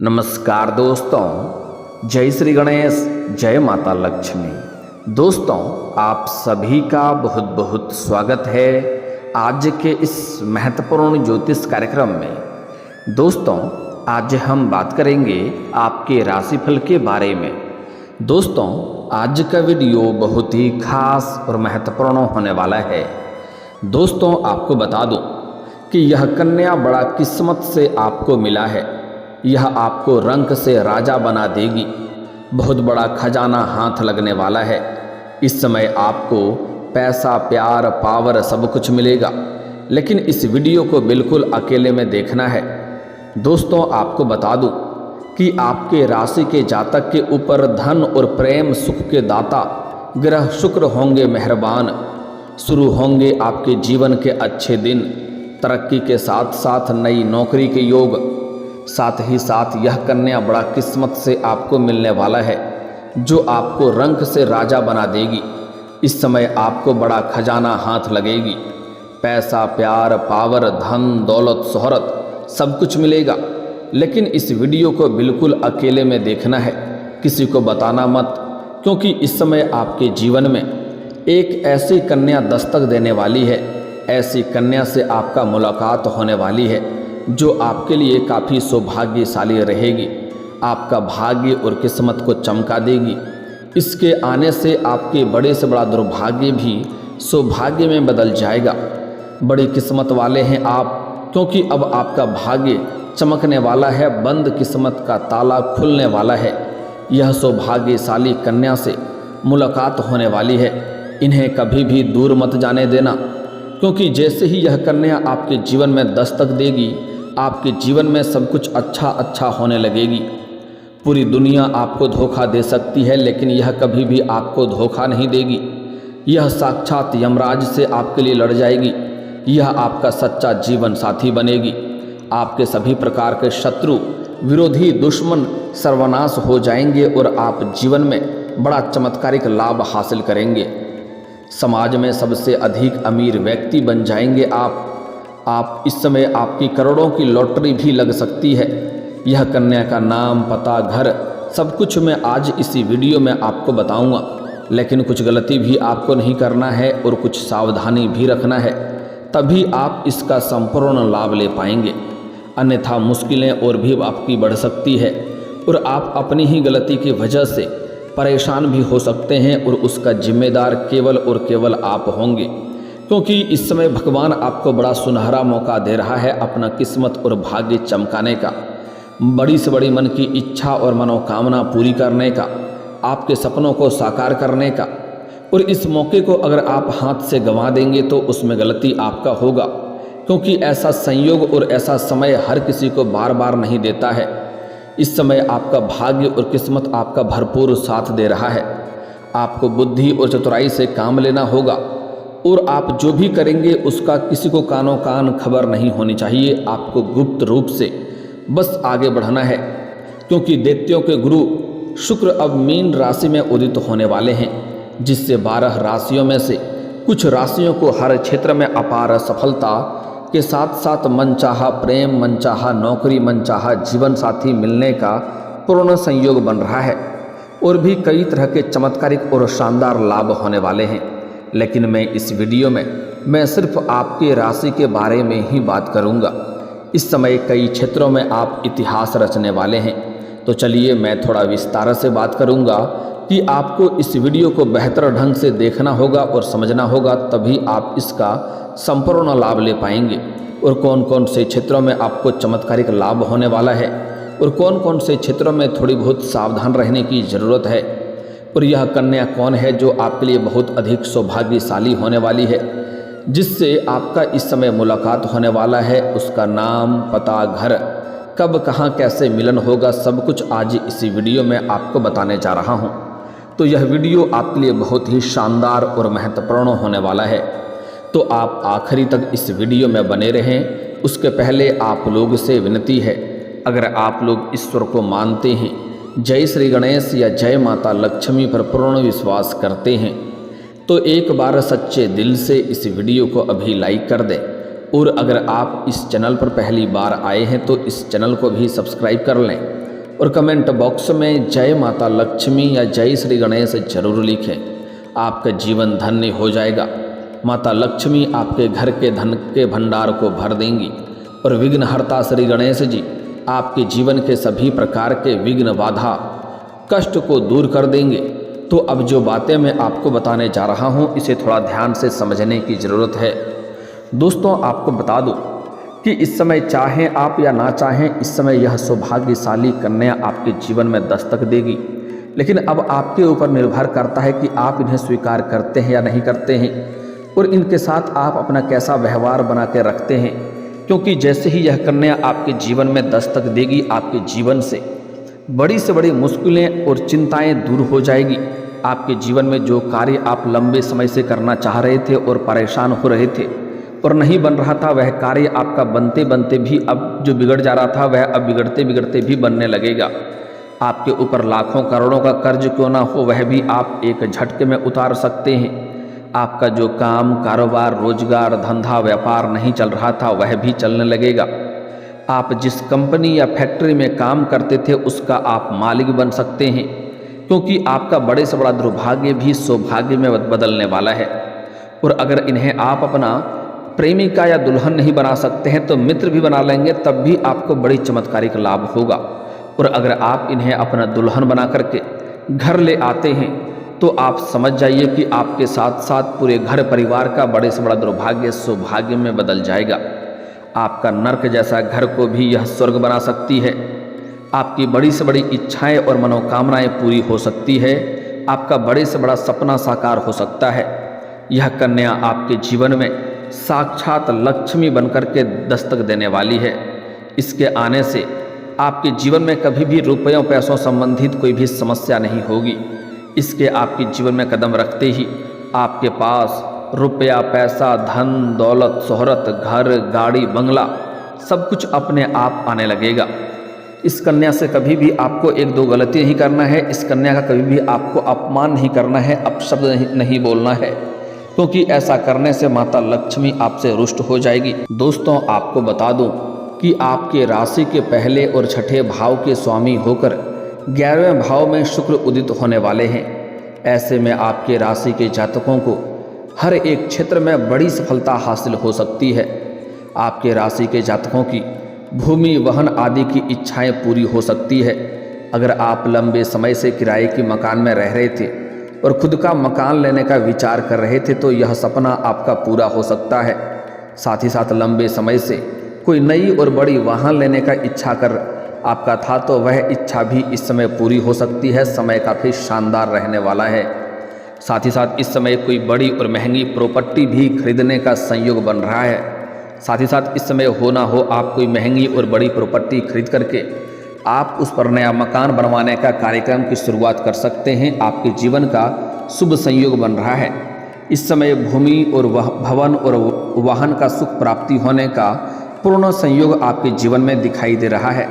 नमस्कार दोस्तों, जय श्री गणेश, जय माता लक्ष्मी। दोस्तों, आप सभी का बहुत बहुत स्वागत है आज के इस महत्वपूर्ण ज्योतिष कार्यक्रम में। दोस्तों, आज हम बात करेंगे आपके राशिफल के बारे में। दोस्तों, आज का वीडियो बहुत ही खास और महत्वपूर्ण होने वाला है। दोस्तों, आपको बता दूं कि यह कन्या बड़ा किस्मत से आपको मिला है। यह आपको रंक से राजा बना देगी। बहुत बड़ा खजाना हाथ लगने वाला है। इस समय आपको पैसा, प्यार, पावर सब कुछ मिलेगा, लेकिन इस वीडियो को बिल्कुल अकेले में देखना है। दोस्तों, आपको बता दूं कि आपके राशि के जातक के ऊपर धन और प्रेम सुख के दाता ग्रह शुक्र होंगे मेहरबान। शुरू होंगे आपके जीवन के अच्छे दिन। तरक्की के साथ साथ नई नौकरी के योग, साथ ही साथ यह कन्या बड़ा किस्मत से आपको मिलने वाला है, जो आपको रंक से राजा बना देगी। इस समय आपको बड़ा खजाना हाथ लगेगी। पैसा, प्यार, पावर, धन, दौलत, शोहरत सब कुछ मिलेगा, लेकिन इस वीडियो को बिल्कुल अकेले में देखना है, किसी को बताना मत, क्योंकि इस समय आपके जीवन में एक ऐसी कन्या दस्तक देने वाली है। ऐसी कन्या से आपका मुलाकात होने वाली है जो आपके लिए काफ़ी सौभाग्यशाली रहेगी, आपका भाग्य और किस्मत को चमका देगी। इसके आने से आपके बड़े से बड़ा दुर्भाग्य भी सौभाग्य में बदल जाएगा। बड़ी किस्मत वाले हैं आप, क्योंकि अब आपका भाग्य चमकने वाला है, बंद किस्मत का ताला खुलने वाला है। यह सौभाग्यशाली कन्या से मुलाकात होने वाली है। इन्हें कभी भी दूर मत जाने देना, क्योंकि जैसे ही यह कन्या आपके जीवन में दस्तक देगी, आपके जीवन में सब कुछ अच्छा होने लगेगी। पूरी दुनिया आपको धोखा दे सकती है, लेकिन यह कभी भी आपको धोखा नहीं देगी। यह साक्षात यमराज से आपके लिए लड़ जाएगी। यह आपका सच्चा जीवन साथी बनेगी। आपके सभी प्रकार के शत्रु, विरोधी, दुश्मन सर्वनाश हो जाएंगे और आप जीवन में बड़ा चमत्कारिक लाभ हासिल करेंगे। समाज में सबसे अधिक अमीर व्यक्ति बन जाएंगे आप इस समय आपकी करोड़ों की लॉटरी भी लग सकती है। यह कन्या का नाम, पता, घर सब कुछ मैं आज इसी वीडियो में आपको बताऊंगा, लेकिन कुछ गलती भी आपको नहीं करना है और कुछ सावधानी भी रखना है, तभी आप इसका संपूर्ण लाभ ले पाएंगे। अन्यथा मुश्किलें और भी आपकी बढ़ सकती है और आप अपनी ही गलती की वजह से परेशान भी हो सकते हैं, और उसका जिम्मेदार केवल और केवल आप होंगे, क्योंकि इस समय भगवान आपको बड़ा सुनहरा मौका दे रहा है अपना किस्मत और भाग्य चमकाने का, बड़ी से बड़ी मन की इच्छा और मनोकामना पूरी करने का, आपके सपनों को साकार करने का। और इस मौके को अगर आप हाथ से गंवा देंगे तो उसमें गलती आपका होगा, क्योंकि ऐसा संयोग और ऐसा समय हर किसी को बार बार नहीं देता है। इस समय आपका भाग्य और किस्मत आपका भरपूर साथ दे रहा है। आपको बुद्धि और चतुराई से काम लेना होगा, और आप जो भी करेंगे उसका किसी को कानों कान खबर नहीं होनी चाहिए। आपको गुप्त रूप से बस आगे बढ़ना है, क्योंकि दैत्यों के गुरु शुक्र अब मीन राशि में उदित होने वाले हैं, जिससे 12 राशियों में से कुछ राशियों को हर क्षेत्र में अपार सफलता के साथ साथ मनचाहा प्रेम, मनचाहा नौकरी, मनचाहा जीवन साथी मिलने का पूर्ण संयोग बन रहा है, और भी कई तरह के चमत्कारिक और शानदार लाभ होने वाले हैं। लेकिन मैं इस वीडियो में मैं सिर्फ आपके राशि के बारे में ही बात करूंगा। इस समय कई क्षेत्रों में आप इतिहास रचने वाले हैं, तो चलिए मैं थोड़ा विस्तार से बात करूंगा कि आपको इस वीडियो को बेहतर ढंग से देखना होगा और समझना होगा, तभी आप इसका संपूर्ण लाभ ले पाएंगे। और कौन कौन से क्षेत्रों में आपको चमत्कारिक लाभ होने वाला है और कौन कौन से क्षेत्रों में थोड़ी बहुत सावधान रहने की ज़रूरत है, और यह कन्या कौन है जो आपके लिए बहुत अधिक सौभाग्यशाली होने वाली है, जिससे आपका इस समय मुलाकात होने वाला है। उसका नाम, पता, घर, कब, कहाँ, कैसे मिलन होगा, सब कुछ आज इसी वीडियो में आपको बताने जा रहा हूँ। तो यह वीडियो आपके लिए बहुत ही शानदार और महत्वपूर्ण होने वाला है, तो आप आखिरी तक इस वीडियो में बने रहें। उसके पहले आप लोग से विनती है, अगर आप लोग ईश्वर को मानते हैं, जय श्री गणेश या जय माता लक्ष्मी पर पूर्ण विश्वास करते हैं, तो एक बार सच्चे दिल से इस वीडियो को अभी लाइक कर दें। और अगर आप इस चैनल पर पहली बार आए हैं तो इस चैनल को भी सब्सक्राइब कर लें और कमेंट बॉक्स में जय माता लक्ष्मी या जय श्री गणेश जरूर लिखें। आपका जीवन धन्य हो जाएगा। माता लक्ष्मी आपके घर के धन के भंडार को भर देंगी और विघ्नहर्ता श्री गणेश जी आपके जीवन के सभी प्रकार के विघ्न बाधा कष्ट को दूर कर देंगे। तो अब जो बातें मैं आपको बताने जा रहा हूँ इसे थोड़ा ध्यान से समझने की ज़रूरत है। दोस्तों आपको बता दूँ कि इस समय चाहें आप या ना चाहें, इस समय यह सौभाग्यशाली कन्या आपके जीवन में दस्तक देगी। लेकिन अब आपके ऊपर निर्भर करता है कि आप इन्हें स्वीकार करते हैं या नहीं करते हैं और इनके साथ आप अपना कैसा व्यवहार बना के रखते हैं। क्योंकि जैसे ही यह कन्या आपके जीवन में दस्तक देगी, आपके जीवन से बड़ी मुश्किलें और चिंताएं दूर हो जाएगी। आपके जीवन में जो कार्य आप लंबे समय से करना चाह रहे थे और परेशान हो रहे थे और नहीं बन रहा था, वह कार्य आपका बनते बनते भी अब जो बिगड़ जा रहा था वह अब बिगड़ते बिगड़ते भी बनने लगेगा। आपके ऊपर लाखों करोड़ों का कर्ज क्यों ना हो, वह भी आप एक झटके में उतार सकते हैं। आपका जो काम, कारोबार, रोजगार, धंधा, व्यापार नहीं चल रहा था वह भी चलने लगेगा। आप जिस कंपनी या फैक्ट्री में काम करते थे उसका आप मालिक बन सकते हैं, क्योंकि आपका बड़े से बड़ा दुर्भाग्य भी सौभाग्य में बदलने वाला है। और अगर इन्हें आप अपना प्रेमिका या दुल्हन नहीं बना सकते हैं तो मित्र भी बना लेंगे, तब भी आपको बड़ी चमत्कारिक लाभ होगा। और अगर आप इन्हें अपना दुल्हन बना करके घर ले आते हैं तो आप समझ जाइए कि आपके साथ साथ पूरे घर परिवार का बड़े से बड़ा दुर्भाग्य सौभाग्य में बदल जाएगा। आपका नर्क जैसा घर को भी यह स्वर्ग बना सकती है। आपकी बड़ी से बड़ी इच्छाएं और मनोकामनाएं पूरी हो सकती है। आपका बड़े से बड़ा सपना साकार हो सकता है। यह कन्या आपके जीवन में साक्षात लक्ष्मी बनकर के दस्तक देने वाली है। इसके आने से आपके जीवन में कभी भी रुपयों पैसों संबंधित कोई भी समस्या नहीं होगी। इसके आपके जीवन में कदम रखते ही आपके पास रुपया, पैसा, धन, दौलत, शोहरत, घर, गाड़ी, बंगला सब कुछ अपने आप आने लगेगा। इस कन्या से कभी भी आपको एक दो गलती नहीं करना है। इस कन्या का कभी भी आपको अपमान नहीं करना है, अपशब्द नहीं बोलना है, क्योंकि ऐसा करने से माता लक्ष्मी आपसे रुष्ट हो जाएगी। दोस्तों आपको बता दूं कि आपके राशि के पहले और छठे भाव के स्वामी होकर 11वें भाव में शुक्र उदित होने वाले हैं। ऐसे में आपके राशि के जातकों को हर एक क्षेत्र में बड़ी सफलता हासिल हो सकती है। आपके राशि के जातकों की भूमि, वाहन आदि की इच्छाएं पूरी हो सकती है। अगर आप लंबे समय से किराए के मकान में रह रहे थे और खुद का मकान लेने का विचार कर रहे थे तो यह सपना आपका पूरा हो सकता है। साथ ही साथ लंबे समय से कोई नई और बड़ी वाहन लेने का इच्छा कर आपका था तो वह इच्छा भी इस समय पूरी हो सकती है। समय काफ़ी शानदार रहने वाला है। साथ ही साथ इस समय कोई बड़ी और महंगी प्रॉपर्टी भी खरीदने का संयोग बन रहा है। साथ ही साथ इस समय हो ना हो आप कोई महंगी और बड़ी प्रॉपर्टी खरीद करके आप उस पर नया मकान बनवाने का कार्यक्रम की शुरुआत कर सकते हैं। आपके जीवन का शुभ संयोग बन रहा है। इस समय भूमि और भवन और वाहन का सुख प्राप्ति होने का पूर्ण संयोग आपके जीवन में दिखाई दे रहा है।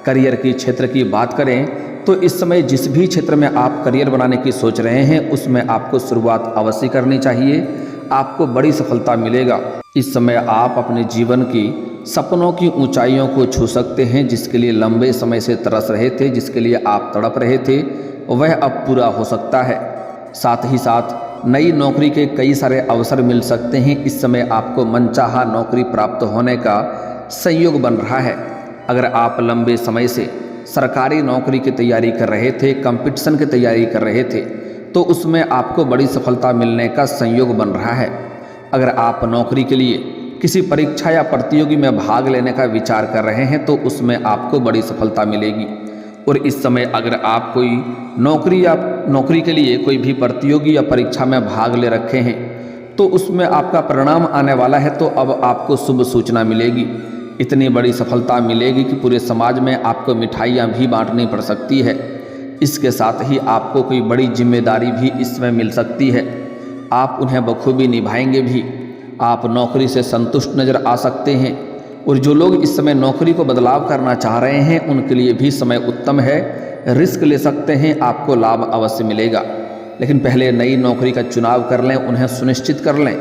करियर के क्षेत्र की बात करें तो इस समय जिस भी क्षेत्र में आप करियर बनाने की सोच रहे हैं उसमें आपको शुरुआत अवश्य करनी चाहिए। आपको बड़ी सफलता मिलेगा। इस समय आप अपने जीवन की सपनों की ऊंचाइयों को छू सकते हैं। जिसके लिए लंबे समय से तरस रहे थे, जिसके लिए आप तड़प रहे थे, वह अब पूरा हो सकता है। साथ ही साथ नई नौकरी के कई सारे अवसर मिल सकते हैं। इस समय आपको मनचाहा नौकरी प्राप्त होने का संयोग बन रहा है। अगर आप लंबे समय से सरकारी नौकरी की तैयारी कर रहे थे, कंपटीशन की तैयारी कर रहे थे, तो उसमें आपको बड़ी सफलता मिलने का संयोग बन रहा है। अगर आप नौकरी के लिए किसी परीक्षा या प्रतियोगी में भाग लेने का विचार कर रहे हैं तो उसमें आपको बड़ी सफलता मिलेगी। और इस समय अगर आप कोई नौकरी के लिए कोई भी प्रतियोगी या परीक्षा में भाग ले रखे हैं तो उसमें आपका परिणाम आने वाला है, तो अब आपको शुभ सूचना मिलेगी। इतनी बड़ी सफलता मिलेगी कि पूरे समाज में आपको मिठाइयाँ भी बांटनी पड़ सकती है। इसके साथ ही आपको कोई बड़ी जिम्मेदारी भी इसमें मिल सकती है। आप उन्हें बखूबी निभाएंगे भी। आप नौकरी से संतुष्ट नज़र आ सकते हैं। और जो लोग इस समय नौकरी को बदलाव करना चाह रहे हैं उनके लिए भी समय उत्तम है। रिस्क ले सकते हैं, आपको लाभ अवश्य मिलेगा। लेकिन पहले नई नौकरी का चुनाव कर लें, उन्हें सुनिश्चित कर लें,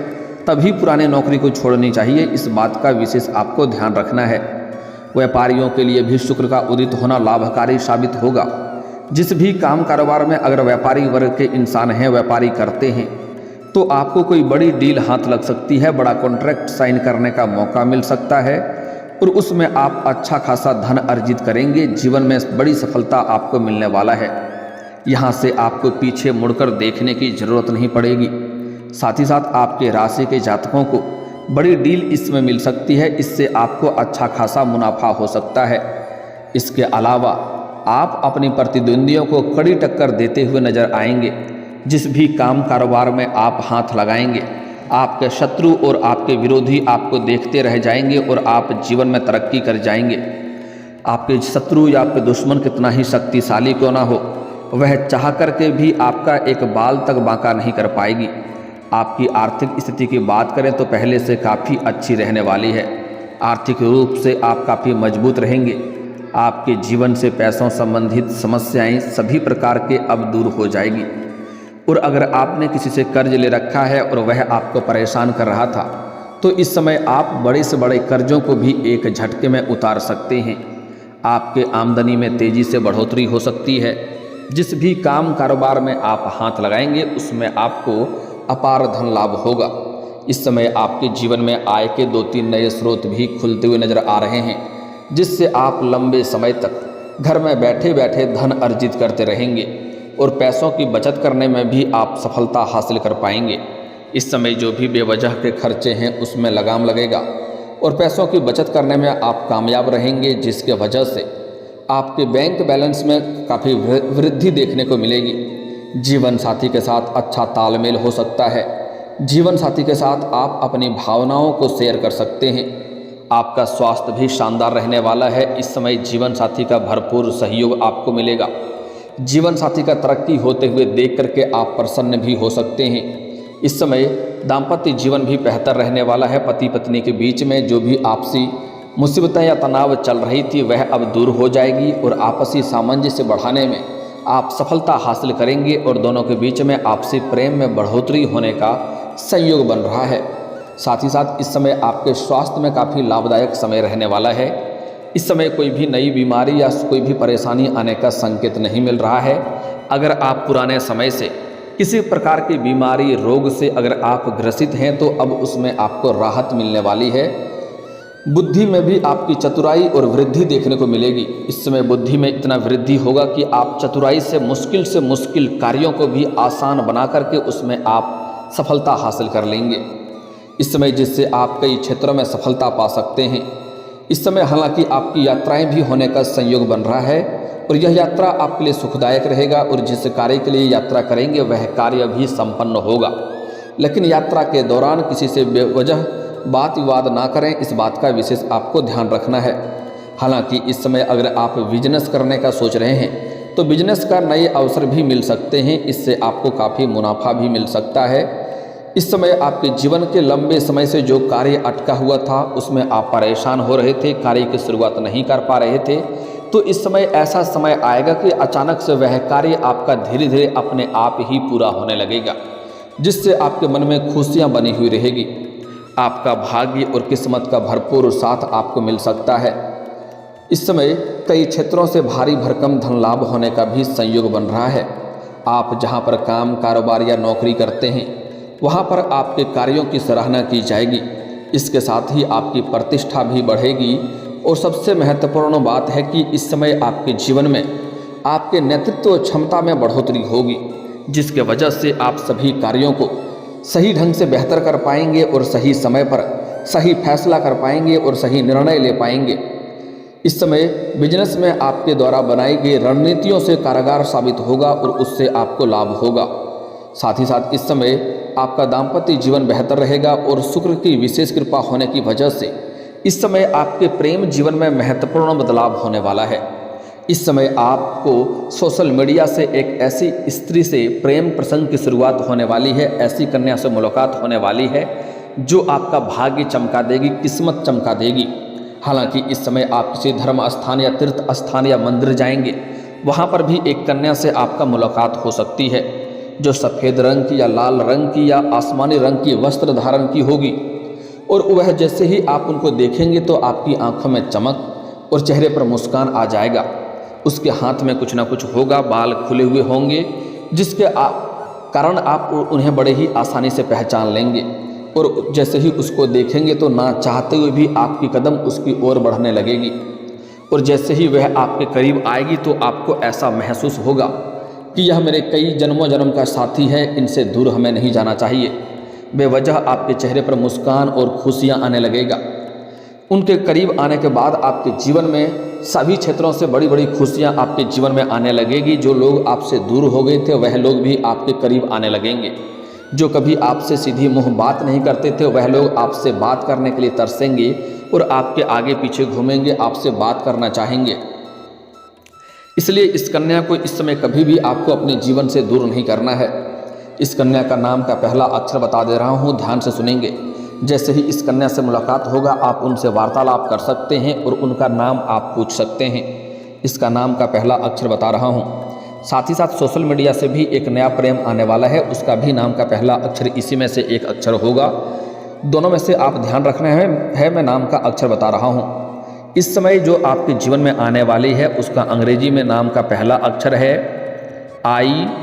तभी पुरानी नौकरी को छोड़नी चाहिए। इस बात का विशेष आपको ध्यान रखना है। व्यापारियों के लिए भी शुक्र का उदित होना लाभकारी साबित होगा। जिस भी काम कारोबार में अगर व्यापारी वर्ग के इंसान हैं, व्यापारी करते हैं, तो आपको कोई बड़ी डील हाथ लग सकती है, बड़ा कॉन्ट्रैक्ट साइन करने का मौका मिल सकता है और उसमें आप अच्छा खासा धन अर्जित करेंगे। जीवन में बड़ी सफलता आपको मिलने वाला है। यहाँ से आपको पीछे मुड़कर देखने की ज़रूरत नहीं पड़ेगी। साथ ही साथ आपके राशि के जातकों को बड़ी डील इसमें मिल सकती है, इससे आपको अच्छा खासा मुनाफा हो सकता है। इसके अलावा आप अपने प्रतिद्वंदियों को कड़ी टक्कर देते हुए नजर आएंगे। जिस भी काम कारोबार में आप हाथ लगाएंगे, आपके शत्रु और आपके विरोधी आपको देखते रह जाएंगे और आप जीवन में तरक्की कर जाएंगे। आपके शत्रु या आपके दुश्मन कितना ही शक्तिशाली क्यों ना हो, वह चाह करके भी आपका एक बाल तक बांका नहीं कर पाएगी। आपकी आर्थिक स्थिति की बात करें तो पहले से काफ़ी अच्छी रहने वाली है। आर्थिक रूप से आप काफ़ी मजबूत रहेंगे। आपके जीवन से पैसों संबंधित समस्याएं सभी प्रकार के अब दूर हो जाएगी। और अगर आपने किसी से कर्ज ले रखा है और वह आपको परेशान कर रहा था, तो इस समय आप बड़े से बड़े कर्जों को भी एक झटके में उतार सकते हैं। आपके आमदनी में तेज़ी से बढ़ोतरी हो सकती है। जिस भी काम कारोबार में आप हाथ लगाएंगे उसमें आपको अपार धन लाभ होगा। इस समय आपके जीवन में आय के 2-3 नए स्रोत भी खुलते हुए नजर आ रहे हैं, जिससे आप लंबे समय तक घर में बैठे बैठे धन अर्जित करते रहेंगे और पैसों की बचत करने में भी आप सफलता हासिल कर पाएंगे। इस समय जो भी बेवजह के खर्चे हैं उसमें लगाम लगेगा और पैसों की बचत करने में आप कामयाब रहेंगे, जिसके वजह से आपके बैंक बैलेंस में काफ़ी वृद्धि देखने को मिलेगी। जीवन साथी के साथ अच्छा तालमेल हो सकता है। जीवन साथी के साथ आप अपनी भावनाओं को शेयर कर सकते हैं। आपका स्वास्थ्य भी शानदार रहने वाला है। इस समय जीवन साथी का भरपूर सहयोग आपको मिलेगा। जीवन साथी का तरक्की होते हुए देख करके आप प्रसन्न भी हो सकते हैं। इस समय दाम्पत्य जीवन भी बेहतर रहने वाला है। पति पत्नी के बीच में जो भी आपसी मुसीबतें या तनाव चल रही थी वह अब दूर हो जाएगी और आपसी सामंजस्य बढ़ाने में आप सफलता हासिल करेंगे और दोनों के बीच में आपसी प्रेम में बढ़ोतरी होने का संयोग बन रहा है। साथ ही साथ इस समय आपके स्वास्थ्य में काफ़ी लाभदायक समय रहने वाला है। इस समय कोई भी नई बीमारी या कोई भी परेशानी आने का संकेत नहीं मिल रहा है। अगर आप पुराने समय से किसी प्रकार की बीमारी रोग से अगर आप ग्रसित हैं तो अब उसमें आपको राहत मिलने वाली है। बुद्धि में भी आपकी चतुराई और वृद्धि देखने को मिलेगी। इस समय बुद्धि में इतना वृद्धि होगा कि आप चतुराई से मुश्किल कार्यों को भी आसान बना करके उसमें आप सफलता हासिल कर लेंगे। इस समय जिससे आप कई क्षेत्रों में सफलता पा सकते हैं। इस समय हालांकि आपकी यात्राएं भी होने का संयोग बन रहा है और यह यात्रा आपके लिए सुखदायक रहेगा और जिस कार्य के लिए यात्रा करेंगे वह कार्य भी संपन्न होगा। लेकिन यात्रा के दौरान किसी से बेवजह बात विवाद ना करें, इस बात का विशेष आपको ध्यान रखना है। हालांकि इस समय अगर आप बिजनेस करने का सोच रहे हैं तो बिजनेस का नए अवसर भी मिल सकते हैं। इससे आपको काफ़ी मुनाफा भी मिल सकता है। इस समय आपके जीवन के लंबे समय से जो कार्य अटका हुआ था उसमें आप परेशान हो रहे थे, कार्य की शुरुआत नहीं कर पा रहे थे, तो इस समय ऐसा समय आएगा कि अचानक से वह कार्य आपका धीरे धीरे अपने आप ही पूरा होने लगेगा, जिससे आपके मन में खुशियाँ बनी हुई रहेगी। आपका भाग्य और किस्मत का भरपूर साथ आपको मिल सकता है। इस समय कई क्षेत्रों से भारी भरकम धन लाभ होने का भी संयोग बन रहा है। आप जहां पर काम कारोबार या नौकरी करते हैं वहां पर आपके कार्यों की सराहना की जाएगी। इसके साथ ही आपकी प्रतिष्ठा भी बढ़ेगी और सबसे महत्वपूर्ण बात है कि इस समय आपके जीवन में आपके नेतृत्व क्षमता में बढ़ोतरी होगी, जिसके वजह से आप सभी कार्यों को सही ढंग से बेहतर कर पाएंगे और सही समय पर सही फैसला कर पाएंगे और सही निर्णय ले पाएंगे। इस समय बिजनेस में आपके द्वारा बनाई गई रणनीतियों से कारगर साबित होगा और उससे आपको लाभ होगा। साथ ही साथ इस समय आपका दाम्पत्य जीवन बेहतर रहेगा और शुक्र की विशेष कृपा होने की वजह से इस समय आपके प्रेम जीवन में महत्वपूर्ण बदलाव होने वाला है। इस समय आपको सोशल मीडिया से एक ऐसी स्त्री से प्रेम प्रसंग की शुरुआत होने वाली है, ऐसी कन्या से मुलाकात होने वाली है जो आपका भाग्य चमका देगी, किस्मत चमका देगी। हालांकि इस समय आप किसी धर्म स्थान या तीर्थ स्थान या मंदिर जाएंगे, वहां पर भी एक कन्या से आपका मुलाकात हो सकती है जो सफ़ेद रंग की या लाल रंग की या आसमानी रंग की वस्त्र धारण की होगी और वह जैसे ही आप उनको देखेंगे तो आपकी आंखों में चमक, और चेहरे पर मुस्कान आ जाएगा। उसके हाथ में कुछ ना कुछ होगा, बाल खुले हुए होंगे, जिसके कारण आप उन्हें बड़े ही आसानी से पहचान लेंगे। और जैसे ही उसको देखेंगे तो ना चाहते हुए भी आपकी कदम उसकी ओर बढ़ने लगेगी। और जैसे ही वह आपके करीब आएगी तो आपको ऐसा महसूस होगा कि यह मेरे कई जन्मों जन्म का साथी है, इनसे दूर हमें नहीं जाना चाहिए। बेवजह आपके चेहरे पर मुस्कान और खुशियाँ आने लगेगा। उनके करीब आने के बाद आपके जीवन में सभी क्षेत्रों से बड़ी बड़ी खुशियाँ आपके जीवन में आने लगेगी। जो लोग आपसे दूर हो गए थे वह लोग भी आपके करीब आने लगेंगे। जो कभी आपसे सीधी मुँह बात नहीं करते थे वह लोग आपसे बात करने के लिए तरसेंगे और आपके आगे पीछे घूमेंगे, आपसे बात करना चाहेंगे। इसलिए इस कन्या को इस समय कभी भी आपको अपने जीवन से दूर नहीं करना है। इस कन्या का नाम का पहला अक्षर बता दे रहा हूँ, ध्यान से सुनेंगे। जैसे ही इस कन्या से मुलाकात होगा आप उनसे वार्तालाप कर सकते हैं और उनका नाम आप पूछ सकते हैं। इसका नाम का पहला अक्षर बता रहा हूँ। साथ ही साथ सोशल मीडिया से भी एक नया प्रेम आने वाला है, उसका भी नाम का पहला अक्षर इसी में से एक अक्षर होगा। दोनों में से आप ध्यान रखना है मैं नाम का अक्षर बता रहा हूँ। इस समय जो आपके जीवन में आने वाली है उसका अंग्रेजी में नाम का पहला अक्षर है IDPRS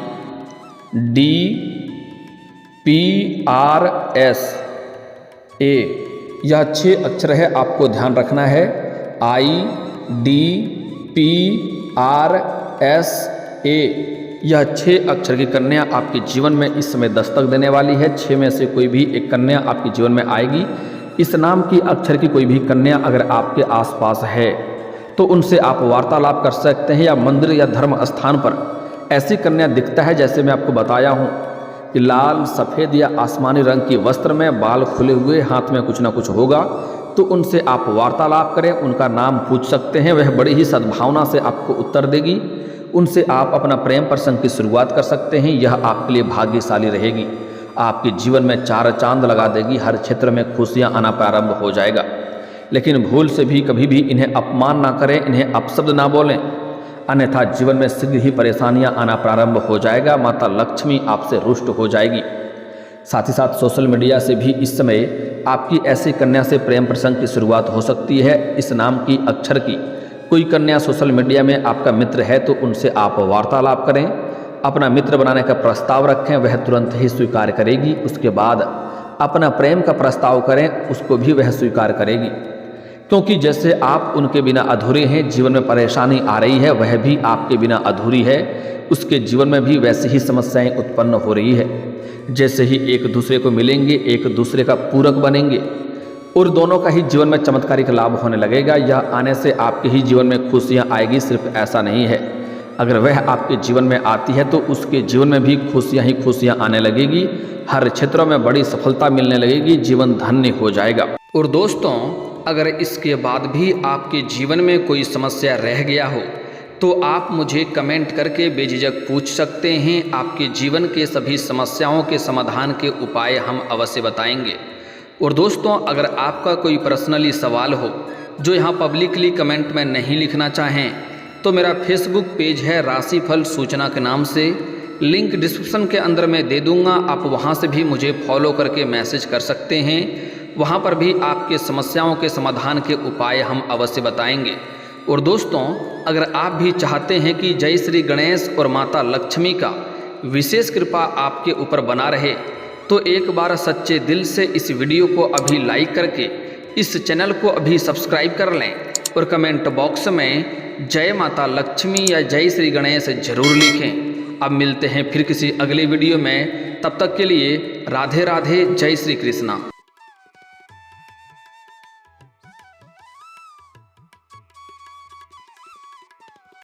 A। यह 6 अक्षर है, आपको ध्यान रखना है। IDPRS A, यह 6 अक्षर की कन्या आपके जीवन में इस समय दस्तक देने वाली है। 6 में से कोई भी एक कन्या आपके जीवन में आएगी। इस नाम की अक्षर की कोई भी कन्या अगर आपके आसपास है तो उनसे आप वार्तालाप कर सकते हैं, या मंदिर या धर्म स्थान पर ऐसी कन्या दिखता है जैसे मैं आपको बताया हूँ कि लाल, सफ़ेद या आसमानी रंग की वस्त्र में, बाल खुले हुए, हाथ में कुछ ना कुछ होगा, तो उनसे आप वार्तालाप करें, उनका नाम पूछ सकते हैं। वह बड़ी ही सद्भावना से आपको उत्तर देगी। उनसे आप अपना प्रेम प्रसंग की शुरुआत कर सकते हैं। यह आपके लिए भाग्यशाली रहेगी, आपके जीवन में 4 चांद लगा देगी। हर क्षेत्र में खुशियाँ आना प्रारंभ हो जाएगा। लेकिन भूल से भी कभी भी इन्हें अपमान ना करें, इन्हें अपशब्द ना बोलें, अन्यथा जीवन में शीघ्र ही परेशानियां आना प्रारंभ हो जाएगा। माता लक्ष्मी आपसे रुष्ट हो जाएगी। साथ ही साथ सोशल मीडिया से भी इस समय आपकी ऐसी कन्या से प्रेम प्रसंग की शुरुआत हो सकती है। इस नाम की अक्षर की कोई कन्या सोशल मीडिया में आपका मित्र है तो उनसे आप वार्तालाप करें, अपना मित्र बनाने का प्रस्ताव रखें, वह तुरंत ही स्वीकार करेगी। उसके बाद अपना प्रेम का प्रस्ताव करें, उसको भी वह स्वीकार करेगी। क्योंकि जैसे आप उनके बिना अधूरे हैं, जीवन में परेशानी आ रही है, वह भी आपके बिना अधूरी है। उसके जीवन में भी वैसी ही समस्याएं उत्पन्न हो रही है। जैसे ही एक दूसरे को मिलेंगे, एक दूसरे का पूरक बनेंगे और दोनों का ही जीवन में चमत्कारिक लाभ होने लगेगा। यह आने से आपके ही जीवन में खुशियाँ आएगी। सिर्फ ऐसा नहीं है, अगर वह आपके जीवन में आती है तो उसके जीवन में भी खुशियाँ ही खुशियाँ आने लगेगी। हर क्षेत्रों में बड़ी सफलता मिलने लगेगी, जीवन धन्य हो जाएगा। और दोस्तों, अगर इसके बाद भी आपके जीवन में कोई समस्या रह गया हो तो आप मुझे कमेंट करके बेझिझक पूछ सकते हैं। आपके जीवन के सभी समस्याओं के समाधान के उपाय हम अवश्य बताएंगे। और दोस्तों, अगर आपका कोई पर्सनली सवाल हो जो यहाँ पब्लिकली कमेंट में नहीं लिखना चाहें तो मेरा फेसबुक पेज है राशिफल सूचना के नाम से, लिंक डिस्क्रिप्शन के अंदर मैं दे दूँगा। आप वहाँ से भी मुझे फॉलो करके मैसेज कर सकते हैं। वहाँ पर भी आपके समस्याओं के समाधान के उपाय हम अवश्य बताएंगे। और दोस्तों, अगर आप भी चाहते हैं कि जय श्री गणेश और माता लक्ष्मी का विशेष कृपा आपके ऊपर बना रहे तो एक बार सच्चे दिल से इस वीडियो को अभी लाइक करके इस चैनल को अभी सब्सक्राइब कर लें और कमेंट बॉक्स में जय माता लक्ष्मी या जय श्री गणेश जरूर लिखें। अब मिलते हैं फिर किसी अगले वीडियो में, तब तक के लिए राधे राधे, जय श्री कृष्णा।